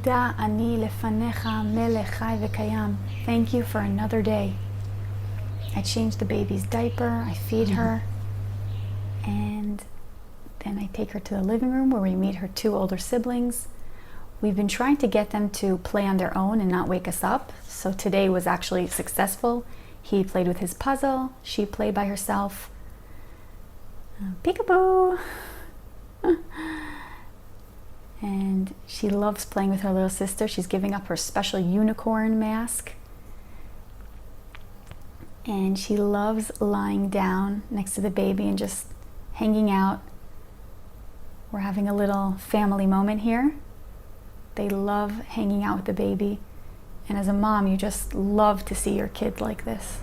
Toda ani lefanecha melech chai v'kayam. Thank you for another day. I change the baby's diaper, I feed her, and then I take her to the living room where we meet her two older siblings. We've been trying to get them to play on their own and not wake us up, so today was actually successful. He played with his puzzle, she played by herself. Peekaboo! And she loves playing with her little sister. She's giving up her special unicorn mask. And she loves lying down next to the baby and just hanging out. We're having a little family moment here. They love hanging out with the baby. And as a mom, you just love to see your kid like this.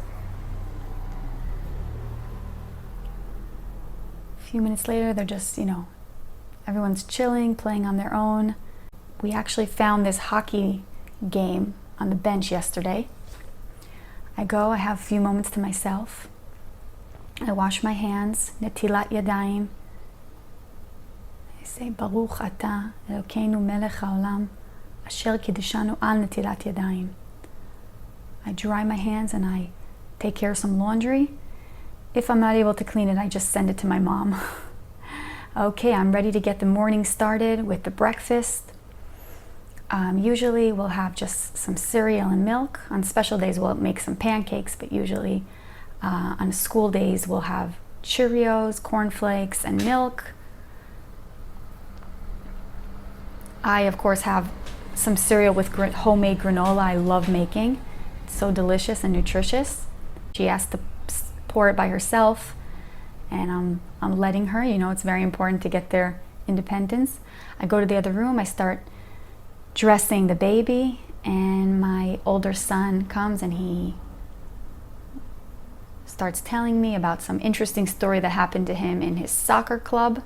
A few minutes later, they're just, everyone's chilling, playing on their own. We actually found this hockey game on the bench yesterday. I have a few moments to myself. I wash my hands, Netilat Yadayim. I say, Baruch Ata Elokeinu Melech HaOlam Asher Kiddushanu Al Netilat Yadayim. I dry my hands and I take care of some laundry. If I'm not able to clean it, I just send it to my mom. Okay, I'm ready to get the morning started with the breakfast. Usually we'll have just some cereal and milk. On special days we'll make some pancakes, but usually on school days we'll have Cheerios, cornflakes, and milk. I, of course, have some cereal with homemade granola I love making. It's so delicious and nutritious. She asked to pour it by herself, and I'm letting her. It's very important to get their independence. I go to the other room, I start dressing the baby, and my older son comes and he starts telling me about some interesting story that happened to him in his soccer club.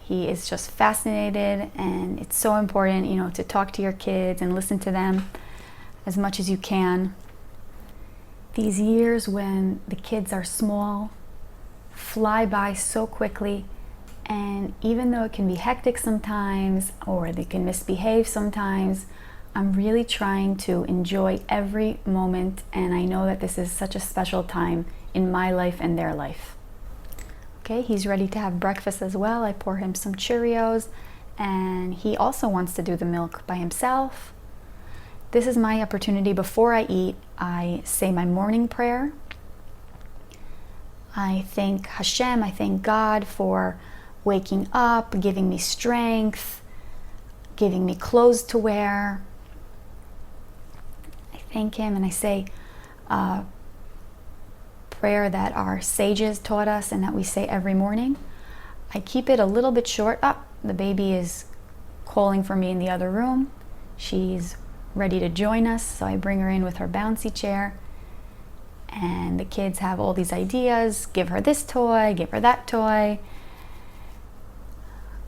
He is just fascinated, and it's so important, to talk to your kids and listen to them as much as you can. These years when the kids are small fly by so quickly, and even though it can be hectic sometimes or they can misbehave sometimes, I'm really trying to enjoy every moment, and I know that this is such a special time in my life and their life. Okay, he's ready to have breakfast as well. I pour him some Cheerios, and he also wants to do the milk by himself. This is my opportunity. Before I eat, I say my morning prayer. I thank Hashem, I thank God for waking up, giving me strength, giving me clothes to wear. I thank Him, and I say a prayer that our sages taught us and that we say every morning. I keep it a little bit short. The baby is calling for me in the other room. She's ready to join us, so I bring her in with her bouncy chair. And the kids have all these ideas. Give her this toy, give her that toy.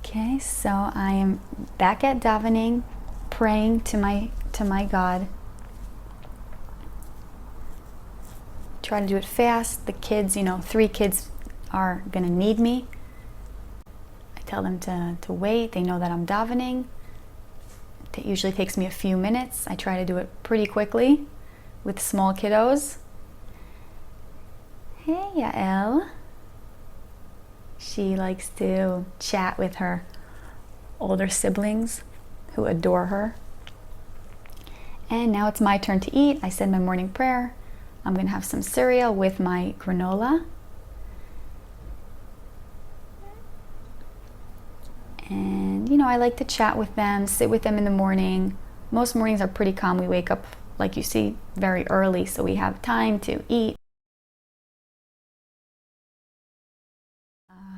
Okay, so I am back at davening, praying to my God. Try to do it fast. The kids, 3 kids are gonna need me. I tell them to wait. They know that I'm davening. It usually takes me a few minutes. I try to do it pretty quickly with small kiddos. Hey, Yael. She likes to chat with her older siblings who adore her. And now it's my turn to eat. I said my morning prayer. I'm going to have some cereal with my granola. And, I like to chat with them, sit with them in the morning. Most mornings are pretty calm. We wake up, like you see, very early, so we have time to eat.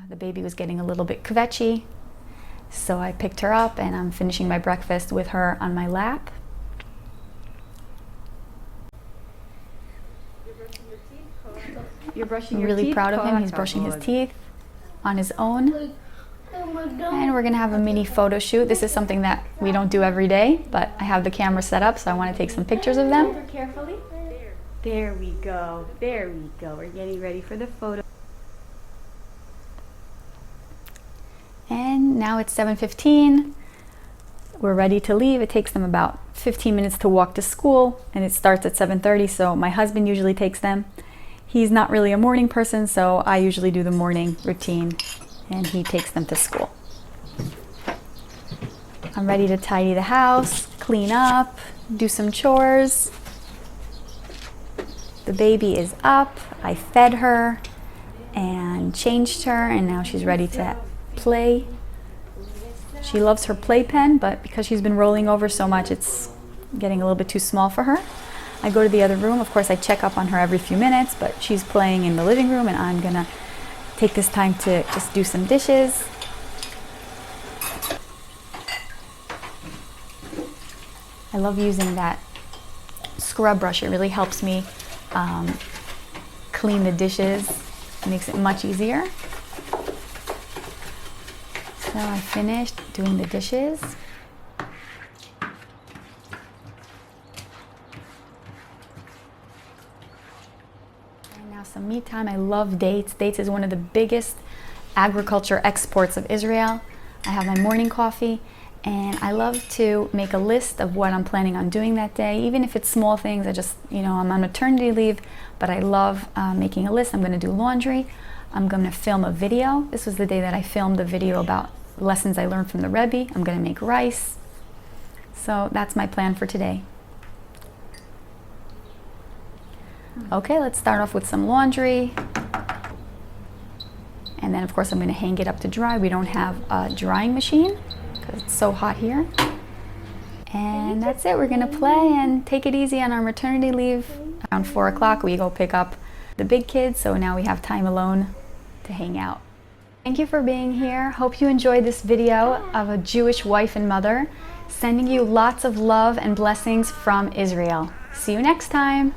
The baby was getting a little bit kvetchy, so I picked her up and I'm finishing my breakfast with her on my lap. You're brushing I'm your really teeth? proud of him. He's brushing his teeth on his own. And we're gonna have a mini photo shoot. This is something that we don't do every day, but I have the camera set up, so I want to take some pictures of them. Carefully. There we go. There we go. We're getting ready for the photo. And now it's 7:15. we're ready to leave. It takes them about 15 minutes to walk to school, and it starts at 7:30, so my husband usually takes them. He's not really a morning person, so I usually do the morning routine, and he takes them to school. I'm ready to tidy the house, clean up, do some chores. The baby is up. I fed her and changed her, and now she's ready to play. She loves her playpen, but because she's been rolling over so much, it's getting a little bit too small for her. I go to the other room. Of course, I check up on her every few minutes, but she's playing in the living room, and I'm gonna take this time to just do some dishes. I love using that scrub brush. It really helps me clean the dishes. It makes it much easier. So I finished doing the dishes. And now some me time. I love dates. Dates is one of the biggest agriculture exports of Israel. I have my morning coffee, and I love to make a list of what I'm planning on doing that day. Even if it's small things, I'm on maternity leave, but I love making a list. I'm going to do laundry. I'm going to film a video. This was the day that I filmed a video about lessons I learned from the Rebbe. I'm going to make rice. So that's my plan for today. Okay, let's start off with some laundry. And then of course I'm going to hang it up to dry. We don't have a drying machine because it's so hot here. And that's it. We're going to play and take it easy on our maternity leave. Around 4 o'clock we go pick up the big kids, so now we have time alone to hang out. Thank you for being here. Hope you enjoyed this video of a Jewish wife and mother. Sending you lots of love and blessings from Israel. See you next time.